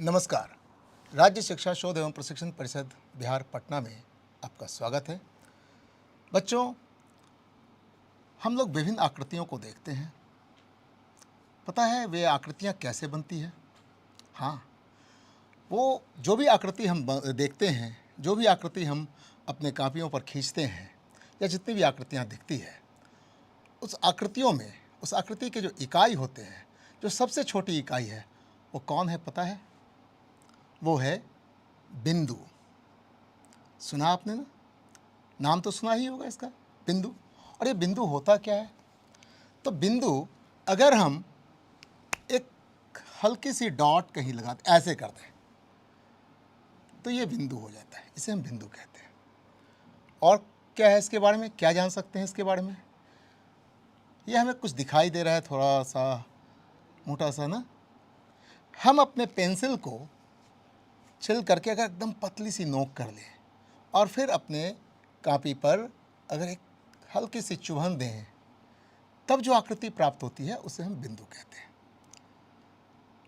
नमस्कार। राज्य शिक्षा शोध एवं प्रशिक्षण परिषद बिहार पटना में आपका स्वागत है। बच्चों, हम लोग विभिन्न आकृतियों को देखते हैं। पता है वे आकृतियाँ कैसे बनती है? हाँ, वो जो भी आकृति हम देखते हैं, जो भी आकृति हम अपने कापियों पर खींचते हैं या जितनी भी आकृतियाँ दिखती है, उस आकृतियों में उस आकृति के जो इकाई होते हैं, जो सबसे छोटी इकाई है, वो कौन है पता है? वो है बिंदु। सुना आपने ना? नाम तो सुना ही होगा इसका, बिंदु। और ये बिंदु होता क्या है? तो बिंदु अगर हम एक हल्की सी डॉट कहीं लगाते, ऐसे कर दें, तो ये बिंदु हो जाता है। इसे हम बिंदु कहते हैं। और क्या है इसके बारे में, क्या जान सकते हैं इसके बारे में? ये हमें कुछ दिखाई दे रहा है, थोड़ा सा मोटा सा ना। हम अपने पेंसिल को छिल करके अगर एकदम पतली सी नोक कर लें और फिर अपने कापी पर अगर एक हल्की सी चुभन दें, तब जो आकृति प्राप्त होती है उसे हम बिंदु कहते हैं।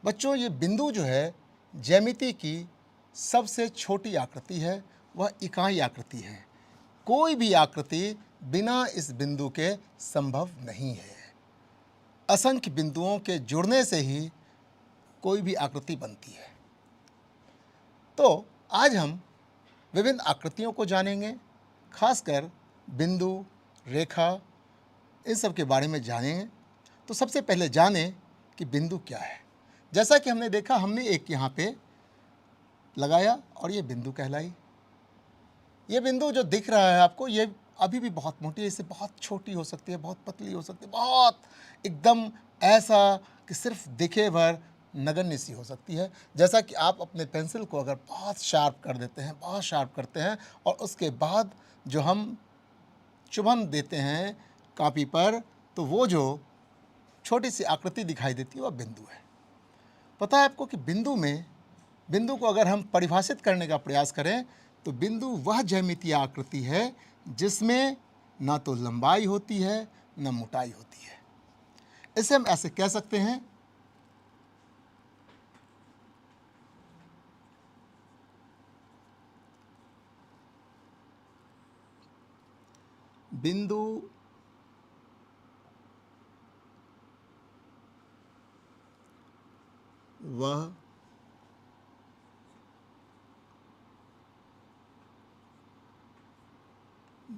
बच्चों, ये बिंदु जो है ज्यामिति की सबसे छोटी आकृति है, वह इकाई आकृति है। कोई भी आकृति बिना इस बिंदु के संभव नहीं है। असंख्य बिंदुओं के जुड़ने से ही कोई भी आकृति बनती है। तो आज हम विभिन्न आकृतियों को जानेंगे, खासकर बिंदु, रेखा, इन सब के बारे में जानेंगे। तो सबसे पहले जानें कि बिंदु क्या है। जैसा कि हमने देखा, हमने एक यहाँ पे लगाया और ये बिंदु कहलाई। ये बिंदु जो दिख रहा है आपको, ये अभी भी बहुत मोटी है, इससे बहुत छोटी हो सकती है, बहुत पतली हो सकती है, बहुत एकदम ऐसा कि सिर्फ दिखे भर नगण्य सी हो सकती है। जैसा कि आप अपने पेंसिल को अगर बहुत शार्प कर देते हैं, बहुत शार्प करते हैं, और उसके बाद जो हम चुभन देते हैं कापी पर, तो वो जो छोटी सी आकृति दिखाई देती है वह बिंदु है। पता है आपको कि बिंदु को अगर हम परिभाषित करने का प्रयास करें, तो बिंदु वह ज्यामितीय आकृति है जिसमें ना तो लंबाई होती है न मोटाई होती है। इसे हम ऐसे कह सकते हैं, बिंदु वह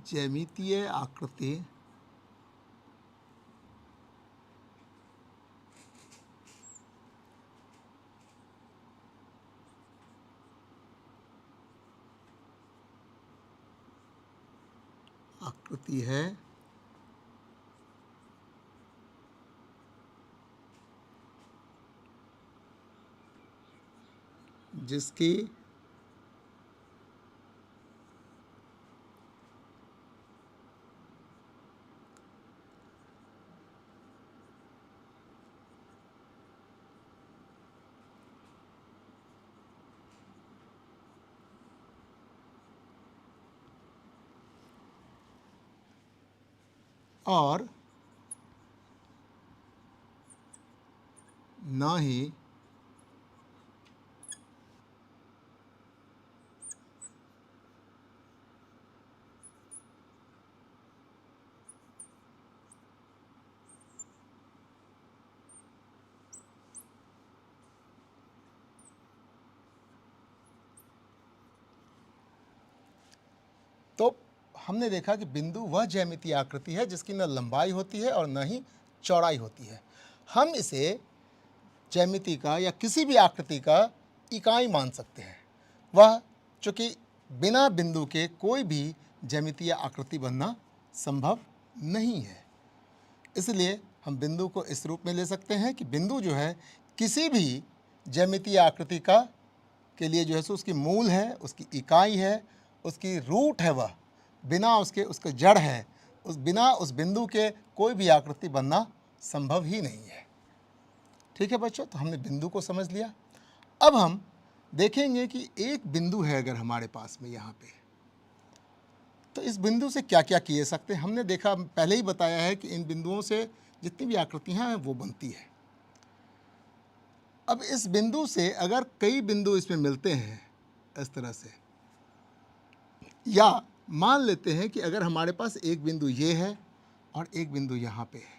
ज्यामितीय आकृति है जिसकी और ना ही तो हमने देखा कि बिंदु वह ज्यामितीय आकृति है जिसकी न लंबाई होती है और न ही चौड़ाई होती है। हम इसे ज्यामिति का या किसी भी आकृति का इकाई मान सकते हैं। वह चूँकि बिना बिंदु के कोई भी ज्यामितीय आकृति बनना संभव नहीं है, इसलिए हम बिंदु को इस रूप में ले सकते हैं कि बिंदु जो है किसी भी ज्यामितीय आकृति का के लिए जो है सो उसकी मूल है, उसकी इकाई है, उसकी रूट है। वह बिना उसके जड़ है, बिना उस बिंदु के कोई भी आकृति बनना संभव ही नहीं है। ठीक है बच्चों, तो हमने बिंदु को समझ लिया। अब हम देखेंगे कि एक बिंदु है अगर हमारे पास में यहाँ पे, तो इस बिंदु से क्या क्या किए सकते हैं। हमने देखा, पहले ही बताया है कि इन बिंदुओं से जितनी भी आकृतियाँ हैं वो बनती है। अब इस बिंदु से अगर कई बिंदु इसमें मिलते हैं इस तरह से, या मान लेते हैं कि अगर हमारे पास एक बिंदु ये है और एक बिंदु यहाँ पे है,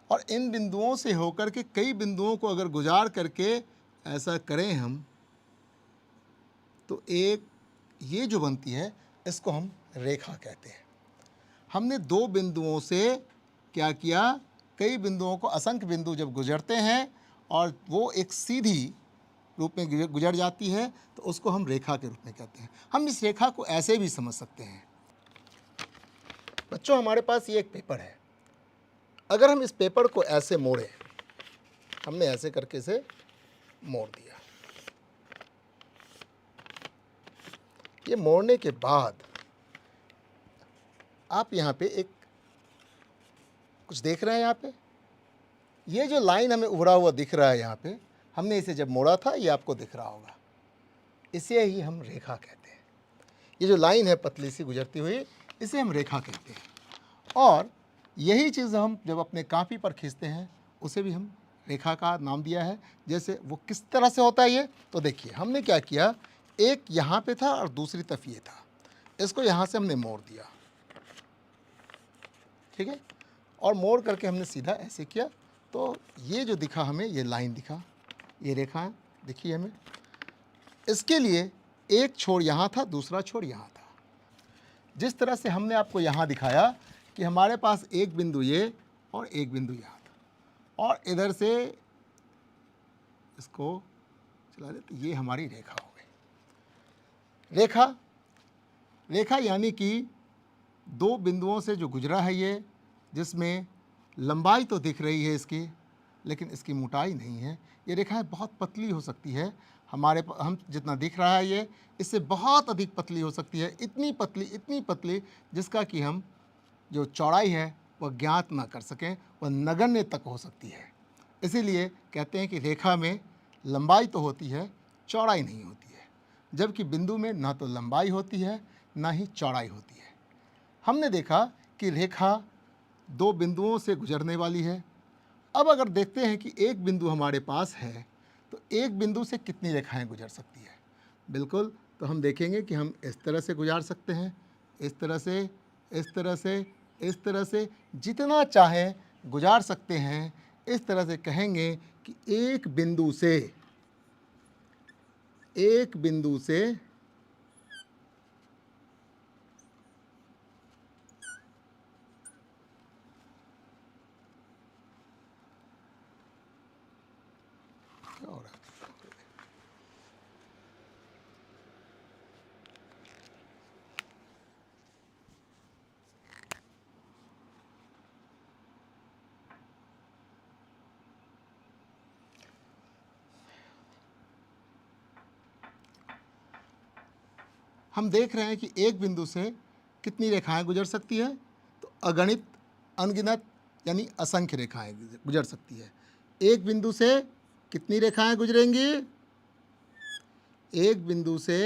और इन बिंदुओं से होकर के कई बिंदुओं को अगर गुजार करके ऐसा करें हम, तो एक ये जो बनती है इसको हम रेखा कहते हैं। हमने दो बिंदुओं से क्या किया, कई बिंदुओं को, असंख्य बिंदु जब गुजरते हैं और वो एक सीधी रूप में गुजर जाती है तो उसको हम रेखा के रूप में कहते हैं। हम इस रेखा को ऐसे भी समझ सकते हैं। बच्चों, हमारे पास ये एक पेपर है। अगर हम इस पेपर को ऐसे मोड़ें, हमने ऐसे करके इसे मोड़ दिया, ये मोड़ने के बाद आप यहाँ पे एक कुछ देख रहे हैं। यहाँ पे ये जो लाइन हमें उभरा हुआ दिख रहा है, यहाँ पे हमने इसे जब मोड़ा था, ये आपको दिख रहा होगा, इसे ही हम रेखा कहते हैं। ये जो लाइन है पतली सी गुजरती हुई, इसे हम रेखा कहते हैं। और यही चीज़ हम जब अपने कापी पर खींचते हैं, उसे भी हम रेखा का नाम दिया है। जैसे वो किस तरह से होता है ये, तो देखिए हमने क्या किया, एक यहाँ पे था और दूसरी तरफ ये था, इसको यहाँ से हमने मोड़ दिया, ठीक है, और मोड़ करके हमने सीधा ऐसे किया, तो ये जो दिखा हमें, ये लाइन दिखा, ये रेखा है, देखिए हमें। इसके लिए एक छोर यहाँ था, दूसरा छोर यहाँ था। जिस तरह से हमने आपको यहाँ दिखाया कि हमारे पास एक बिंदु ये और एक बिंदु यहाँ था, और इधर से इसको चला दे, तो ये हमारी रेखा हो गई। रेखा, रेखा यानी कि दो बिंदुओं से जो गुजरा है ये, जिसमें लंबाई तो दिख रही है इसकी, लेकिन इसकी मोटाई नहीं है। ये रेखाएं बहुत पतली हो सकती है, हम जितना दिख रहा है ये, इससे बहुत अधिक पतली हो सकती है, इतनी पतली जिसका कि हम जो चौड़ाई है वह ज्ञात ना कर सकें, वह नगण्य तक हो सकती है। इसीलिए कहते हैं कि रेखा में लंबाई तो होती है, चौड़ाई नहीं होती है, जबकि बिंदु में ना तो लंबाई होती है ना ही चौड़ाई होती है। हमने देखा कि रेखा दो बिंदुओं से गुजरने वाली है। अब अगर देखते हैं कि एक बिंदु हमारे पास है, तो एक बिंदु से कितनी रेखाएं गुजर सकती है। बिल्कुल, तो हम देखेंगे कि हम इस तरह से गुजार सकते हैं, इस तरह से, इस तरह से, इस तरह से, जितना चाहें गुजार सकते हैं। इस तरह से कहेंगे कि एक बिंदु से और हम देख रहे हैं कि एक बिंदु से कितनी रेखाएं गुजर सकती है, तो अगणित, अनगिनत यानी असंख्य रेखाएं गुजर सकती है। एक बिंदु से कितनी रेखाएं गुजरेंगी, एक बिंदु से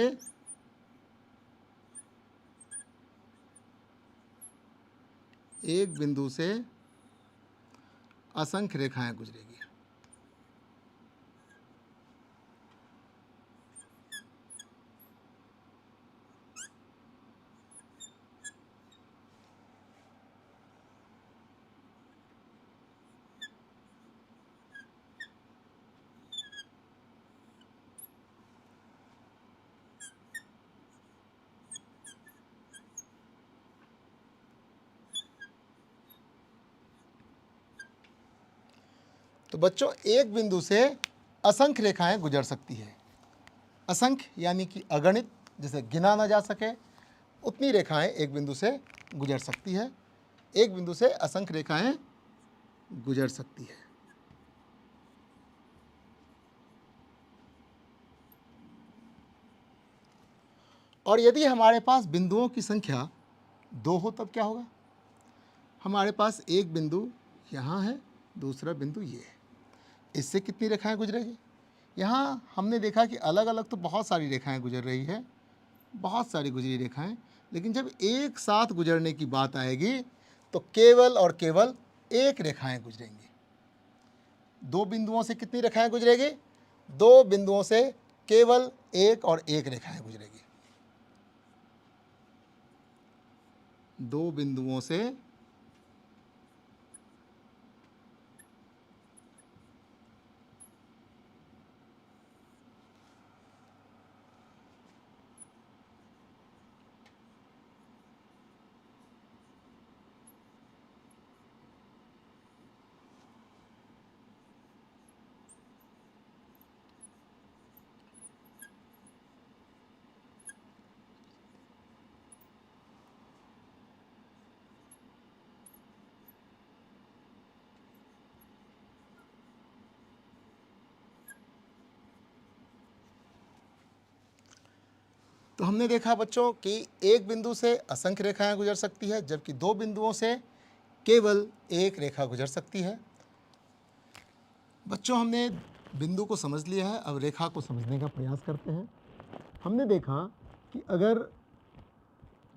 असंख्य रेखाएं गुजरेगी। तो बच्चों, एक बिंदु से असंख्य रेखाएं गुजर सकती है। असंख्य यानी कि अगणित, जिसे गिना ना जा सके, उतनी रेखाएं एक बिंदु से गुजर सकती है। एक बिंदु से असंख्य रेखाएं गुजर सकती है। और यदि हमारे पास बिंदुओं की संख्या दो हो, तब क्या होगा। हमारे पास एक बिंदु यहाँ है, दूसरा बिंदु ये है, इससे कितनी रेखाएं गुजरेगी। यहाँ हमने देखा कि अलग अलग तो बहुत सारी रेखाएं गुजर रही है, बहुत सारी गुजरी रेखाएं, लेकिन जब एक साथ गुजरने की बात आएगी तो केवल और केवल एक रेखाएं गुजरेंगी। दो बिंदुओं से कितनी रेखाएं गुजरेगी? दो बिंदुओं से केवल एक और एक रेखाएं गुजरेगी। दो बिंदुओं से तो हमने देखा बच्चों कि एक बिंदु से असंख्य रेखाएं गुजर सकती है, जबकि दो बिंदुओं से केवल एक रेखा गुजर सकती है। बच्चों, हमने बिंदु को समझ लिया है, अब रेखा को समझने का प्रयास करते हैं। हमने देखा कि अगर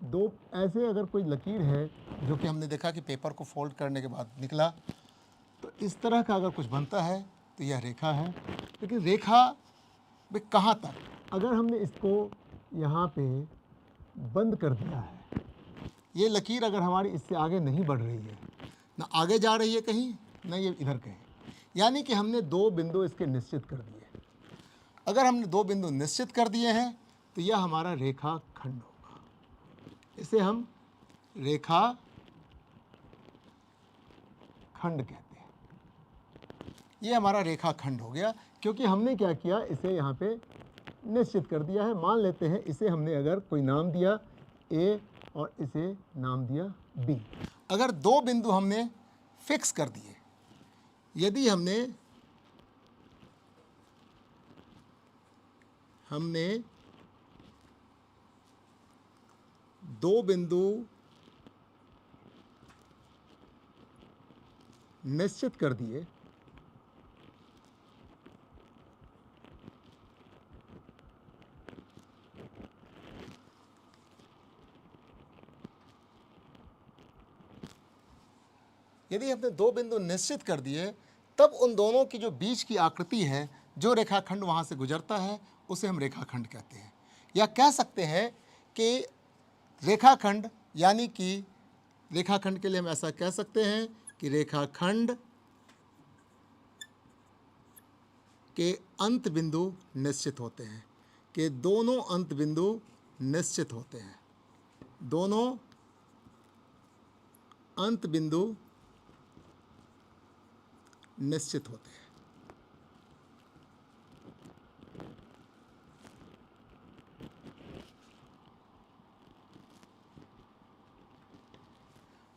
अगर कोई लकीर है, जो कि हमने देखा कि पेपर को फोल्ड करने के बाद निकला, तो इस तरह का अगर कुछ बनता है तो यह रेखा है। लेकिन रेखा में कहाँ तक? अगर हमने इसको यहाँ पे बंद कर दिया है, ये लकीर अगर हमारी इससे आगे नहीं बढ़ रही है, ना आगे जा रही है कहीं, ना ये इधर कहीं, यानी कि हमने दो बिंदु इसके निश्चित कर दिए। अगर हमने दो बिंदु निश्चित कर दिए हैं तो यह हमारा रेखा खंड होगा। इसे हम रेखा खंड कहते हैं। ये हमारा रेखा खंड हो गया, क्योंकि हमने क्या किया, इसे यहाँ पे निश्चित कर दिया है। मान लेते हैं इसे हमने अगर कोई नाम दिया A और इसे नाम दिया B। अगर दो बिंदु हमने फिक्स कर दिए, यदि हमने दो बिंदु निश्चित कर दिए, यदि हमने दो बिंदु निश्चित कर दिए, तब उन दोनों की जो बीच की आकृति है, जो रेखाखंड वहाँ से गुजरता है, उसे हम रेखाखंड कहते हैं। या कह सकते हैं कि रेखाखंड, यानी कि रेखाखंड के लिए हम ऐसा कह सकते हैं कि रेखाखंड के अंत बिंदु निश्चित होते हैं, कि दोनों अंत बिंदु निश्चित होते हैं। दोनों अंत बिंदु निश्चित होते हैं।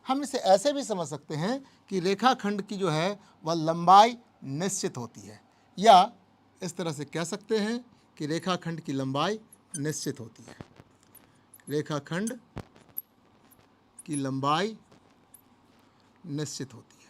हम इसे ऐसे भी समझ सकते हैं कि रेखाखंड की जो है वह लंबाई निश्चित होती है, या इस तरह से कह सकते हैं कि रेखाखंड की लंबाई निश्चित होती है। रेखाखंड की लंबाई निश्चित होती है।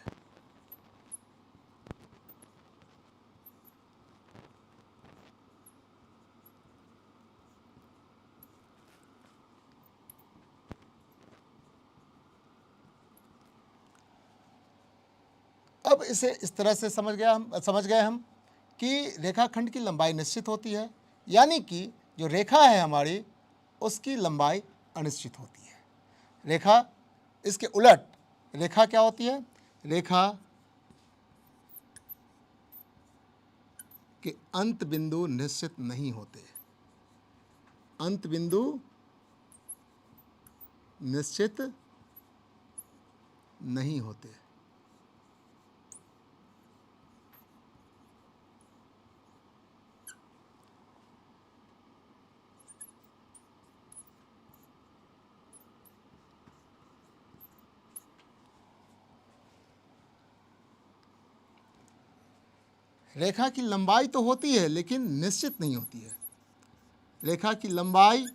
अब इसे इस तरह से समझ गए हम कि रेखाखंड की लंबाई निश्चित होती है, यानी कि जो रेखा है हमारी, उसकी लंबाई अनिश्चित होती है। रेखा, इसके उलट रेखा क्या होती है? रेखा के अंत बिंदु निश्चित नहीं होते। अंत बिंदु निश्चित नहीं होते। रेखा की लंबाई तो होती है, लेकिन निश्चित नहीं होती है। रेखा की लंबाई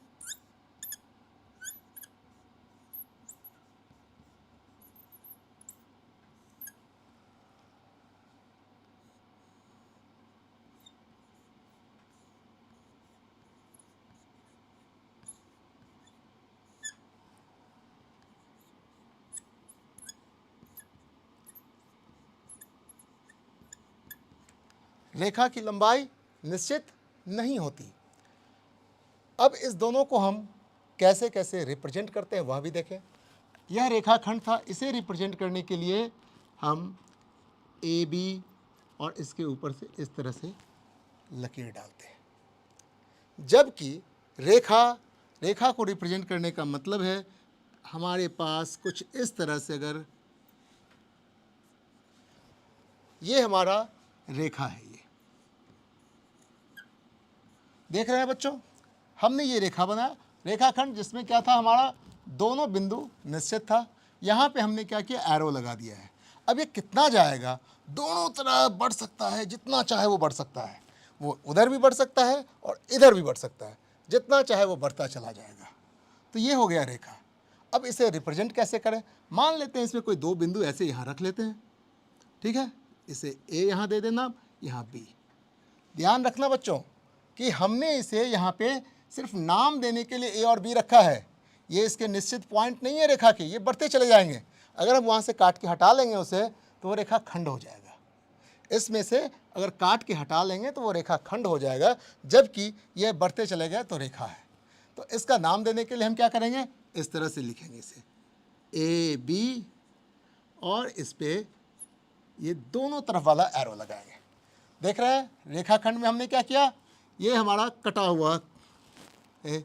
रेखा की लंबाई निश्चित नहीं होती। अब इस दोनों को हम कैसे कैसे रिप्रेजेंट करते हैं वह भी देखें। यह रेखाखंड था, इसे रिप्रेजेंट करने के लिए हम ए बी और इसके ऊपर से इस तरह से लकीर डालते हैं, जबकि रेखा को रिप्रेजेंट करने का मतलब है हमारे पास कुछ इस तरह से, अगर ये हमारा रेखा है, ये देख रहे हैं बच्चों, हमने ये रेखा बनाया, रेखाखंड जिसमें क्या था, हमारा दोनों बिंदु निश्चित था। यहाँ पे हमने क्या किया, एरो लगा दिया है। अब ये कितना जाएगा, दोनों तरफ बढ़ सकता है, जितना चाहे वो बढ़ सकता है, वो उधर भी बढ़ सकता है और इधर भी बढ़ सकता है, जितना चाहे वो बढ़ता चला जाएगा। तो ये हो गया रेखा। अब इसे रिप्रेजेंट कैसे करें, मान लेते हैं इसमें कोई दो बिंदु ऐसे यहाँ रख लेते हैं, ठीक है, इसे ए यहाँ दे देना, यहाँ बी। ध्यान रखना बच्चों कि हमने इसे यहाँ पे सिर्फ नाम देने के लिए ए और बी रखा है, ये इसके निश्चित पॉइंट नहीं है रेखा के, ये बढ़ते चले जाएंगे। अगर हम वहाँ से काट के हटा लेंगे उसे तो वो रेखा खंड हो जाएगा। इसमें से अगर काट के हटा लेंगे तो वो रेखा खंड हो जाएगा, जबकि यह बढ़ते चले गए तो रेखा है। तो इसका नाम देने के लिए हम क्या करेंगे, इस तरह से लिखेंगे इसे ए बी, और इस पे ये दोनों तरफ वाला एरो लगाएंगे। देख रहे हैं रेखाखंड में हमने क्या किया, ये हमारा कटा हुआ है,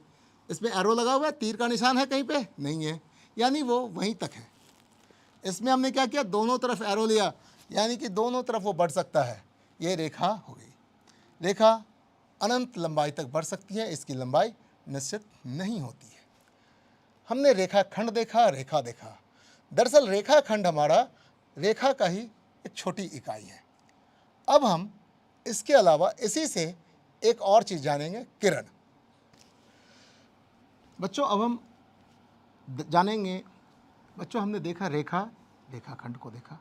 इसमें एरो लगा हुआ है, तीर का निशान है कहीं पे नहीं है, यानी वो वहीं तक है। इसमें हमने क्या किया, दोनों तरफ एरो लिया, यानी कि दोनों तरफ वो बढ़ सकता है। ये रेखा हो गई। रेखा अनंत लंबाई तक बढ़ सकती है, इसकी लंबाई निश्चित नहीं होती है। हमने रेखाखंड देखा, रेखा देखा। दरअसल रेखाखंड हमारा रेखा का ही एक छोटी इकाई है। अब हम इसके अलावा इसी से एक और चीज़ जानेंगे, किरण। बच्चों अब हम जानेंगे, बच्चों हमने देखा रेखाखंड को देखा,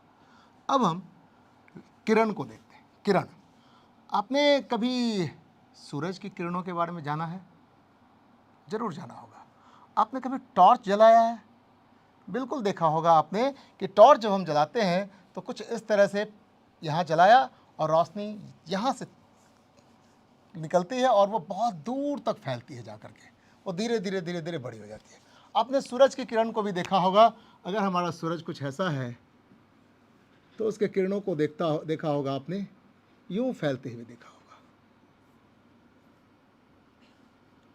अब हम किरण को देखते हैं। किरण, आपने कभी सूरज की किरणों के बारे में जाना है? ज़रूर जाना होगा। आपने कभी टॉर्च जलाया है? बिल्कुल देखा होगा आपने कि टॉर्च जब हम जलाते हैं तो कुछ इस तरह से यहाँ जलाया और रोशनी यहाँ से निकलती है और वो बहुत दूर तक फैलती है, जा कर के वो धीरे धीरे धीरे धीरे बड़ी हो जाती है। आपने सूरज की किरण को भी देखा होगा। अगर हमारा सूरज कुछ ऐसा है तो उसके किरणों को देखा होगा आपने, यूं फैलते हुए देखा होगा,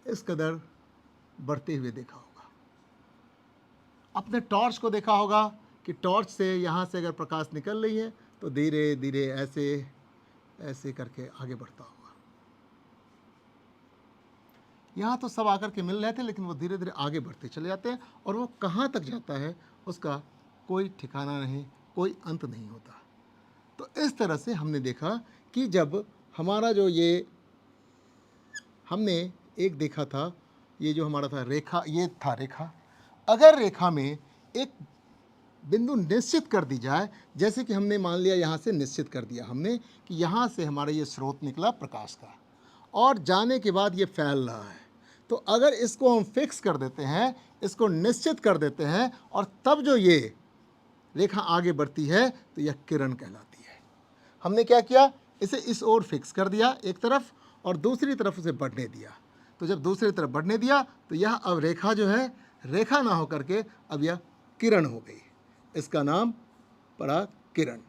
इस कदर बढ़ते हुए देखा होगा। आपने टॉर्च को देखा होगा कि टॉर्च से यहाँ से अगर प्रकाश निकल रही है तो धीरे धीरे ऐसे ऐसे करके आगे बढ़ता होगा। यहाँ तो सब आकर के मिल रहे थे, लेकिन वो धीरे धीरे आगे बढ़ते चले जाते हैं और वो कहाँ तक जाता है उसका कोई ठिकाना नहीं, कोई अंत नहीं होता। तो इस तरह से हमने देखा कि जब हमारा जो ये हमने एक देखा था, ये जो हमारा था रेखा, ये था रेखा। अगर रेखा में एक बिंदु निश्चित कर दी जाए, जैसे कि हमने मान लिया यहाँ से निश्चित कर दिया हमने कि यहाँ से हमारा ये स्रोत निकला प्रकाश का और जाने के बाद ये फैल रहा है, तो अगर इसको हम फिक्स कर देते हैं, इसको निश्चित कर देते हैं और तब जो ये रेखा आगे बढ़ती है तो यह किरण कहलाती है। हमने क्या किया, इसे इस ओर फिक्स कर दिया एक तरफ और दूसरी तरफ उसे बढ़ने दिया। तो जब दूसरी तरफ बढ़ने दिया तो यह अब रेखा जो है, रेखा ना होकर के अब यह किरण हो गई। इसका नाम पड़ा किरण।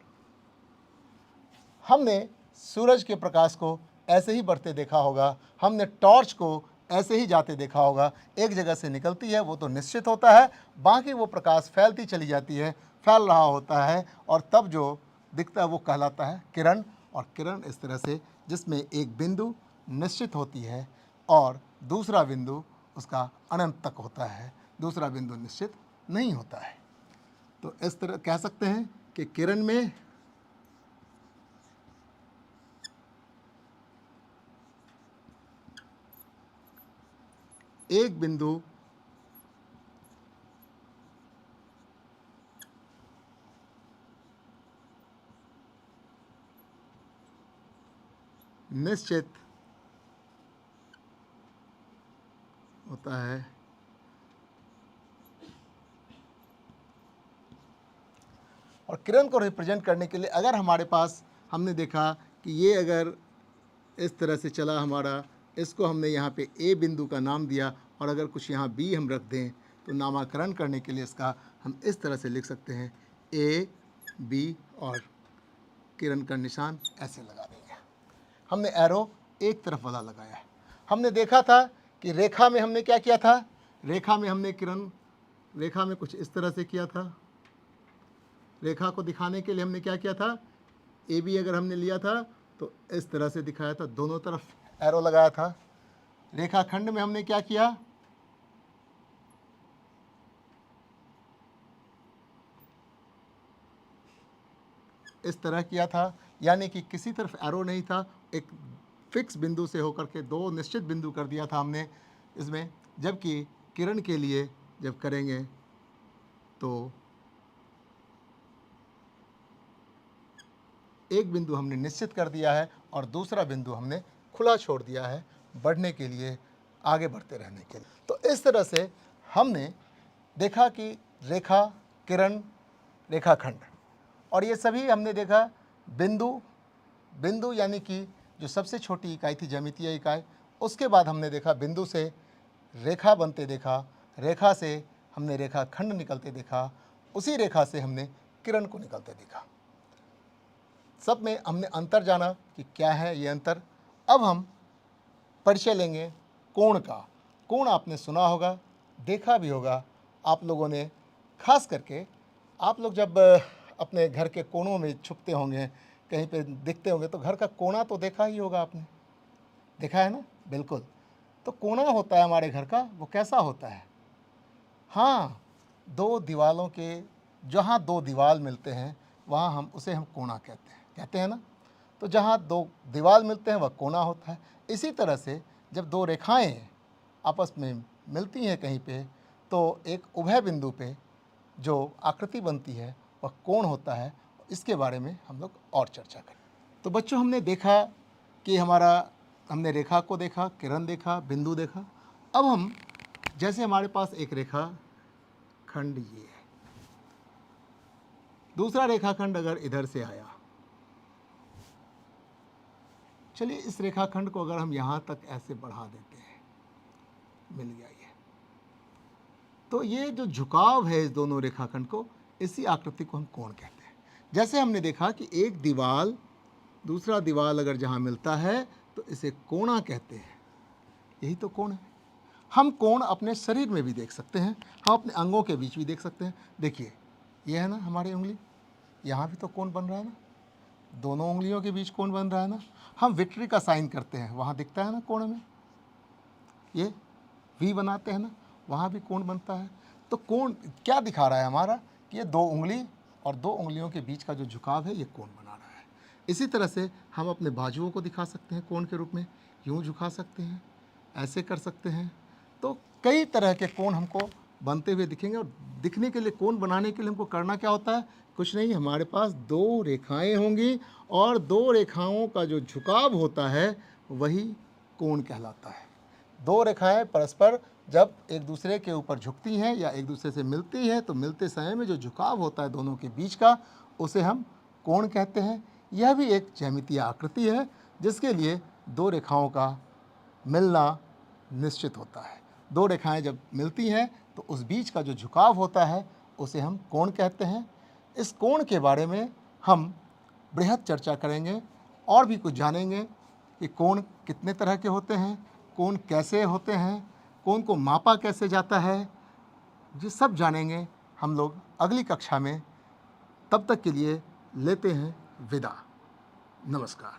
हमने सूरज के प्रकाश को ऐसे ही बढ़ते देखा होगा, हमने टॉर्च को ऐसे ही जाते देखा होगा। एक जगह से निकलती है वो तो निश्चित होता है, बाकी वो प्रकाश फैलती चली जाती है, फैल रहा होता है और तब जो दिखता है वो कहलाता है किरण। और किरण इस तरह से जिसमें एक बिंदु निश्चित होती है और दूसरा बिंदु उसका अनंत तक होता है, दूसरा बिंदु निश्चित नहीं होता है। तो इस तरह कह सकते हैं कि किरण में एक बिंदु निश्चित होता है और किरण को रिप्रेजेंट करने के लिए अगर हमारे पास हमने देखा कि ये अगर इस तरह से चला हमारा, इसको हमने यहाँ पे ए बिंदु का नाम दिया और अगर कुछ यहाँ बी हम रख दें तो नामकरण करने के लिए इसका हम इस तरह से लिख सकते हैं ए बी और किरण का निशान ऐसे लगा देंगे। हमने एरो एक तरफ वाला लगाया है। हमने देखा था कि रेखा में हमने क्या किया था, रेखा में हमने किरण रेखा में कुछ इस तरह से किया था। रेखा को दिखाने के लिए हमने क्या किया था, ए बी अगर हमने लिया था तो इस तरह से दिखाया था, दोनों तरफ एरो लगाया था। रेखाखंड में हमने क्या किया, इस तरह किया था, यानी कि किसी तरफ एरो नहीं था, एक फिक्स बिंदु से होकर के दो निश्चित बिंदु कर दिया था हमने इसमें। जबकि किरण के लिए जब करेंगे तो एक बिंदु हमने निश्चित कर दिया है और दूसरा बिंदु हमने खुला छोड़ दिया है बढ़ने के लिए, आगे बढ़ते रहने के लिए। तो इस तरह से हमने देखा कि रेखा, किरण, रेखाखंड और ये सभी हमने देखा बिंदु यानी कि जो सबसे छोटी इकाई थी ज्यामितीय इकाई, उसके बाद हमने देखा बिंदु से रेखा बनते देखा, रेखा से हमने रेखाखंड निकलते देखा, उसी रेखा से हमने किरण को निकलते देखा। सब में हमने अंतर जाना कि क्या है ये अंतर। अब हम परिचय लेंगे कोण का। कोण आपने सुना होगा, देखा भी होगा आप लोगों ने, खास करके आप लोग जब अपने घर के कोनों में छुपते होंगे, कहीं पे दिखते होंगे तो घर का कोना तो देखा ही होगा आपने, देखा है ना, बिल्कुल। तो कोना होता है हमारे घर का, वो कैसा होता है, हाँ, दो दीवालों के, जहाँ दो दीवार मिलते हैं वहाँ हम कोना कहते हैं ना। तो जहाँ दो दीवार मिलते हैं वह कोना होता है। इसी तरह से जब दो रेखाएं आपस में मिलती हैं कहीं पे, तो एक उभय बिंदु पे जो आकृति बनती है वह कोण होता है। इसके बारे में हम लोग और चर्चा करें। तो बच्चों, हमने देखा कि हमने रेखा को देखा, किरण देखा, बिंदु देखा। अब हम, जैसे हमारे पास एक रेखा खंड ये है, दूसरा रेखाखंड अगर इधर से आया, चलिए इस रेखाखंड को अगर हम यहाँ तक ऐसे बढ़ा देते हैं, मिल गया ये। तो ये जो झुकाव है इस दोनों रेखाखंड को, इसी आकृति को हम कोण कहते हैं। जैसे हमने देखा कि एक दीवार दूसरा दीवार अगर जहाँ मिलता है तो इसे कोणा कहते हैं। यही तो कोण है। हम कोण अपने शरीर में भी देख सकते हैं, हम अपने अंगों के बीच भी देख सकते हैं। देखिए, ये है ना हमारी उंगली, यहाँ भी तो कोण बन रहा है ना, दोनों उंगलियों के बीच कोण बन रहा है ना। हम विक्ट्री का साइन करते हैं, वहाँ दिखता है ना कोण में, ये वी बनाते हैं ना, वहाँ भी कोण बनता है। तो कोण क्या दिखा रहा है हमारा, कि ये दो उंगली और दो उंगलियों के बीच का जो झुकाव है ये कोण बना रहा है। इसी तरह से हम अपने बाजुओं को दिखा सकते हैं कोण के रूप में, यूँ झुका सकते हैं, ऐसे कर सकते हैं। तो कई तरह के कोण हमको बनते हुए दिखेंगे। और दिखने के लिए, कोण बनाने के लिए हमको करना क्या होता है, कुछ नहीं, हमारे पास दो रेखाएं होंगी और दो रेखाओं का जो झुकाव होता है वही कोण कहलाता है। दो रेखाएं परस्पर जब एक दूसरे के ऊपर झुकती हैं या एक दूसरे से मिलती हैं, तो मिलते समय में जो झुकाव होता है दोनों के बीच का, उसे हम कोण कहते हैं। यह भी एक ज्यामितीय आकृति है जिसके लिए दो रेखाओं का मिलना निश्चित होता है। दो रेखाएं जब मिलती हैं तो उस बीच का जो झुकाव होता है उसे हम कोण कहते हैं। इस कोण के बारे में हम बृहद चर्चा करेंगे और भी कुछ जानेंगे कि कोण कितने तरह के होते हैं, कोण कैसे होते हैं, कोण को मापा कैसे जाता है, ये सब जानेंगे हम लोग अगली कक्षा में। तब तक के लिए लेते हैं विदा। नमस्कार।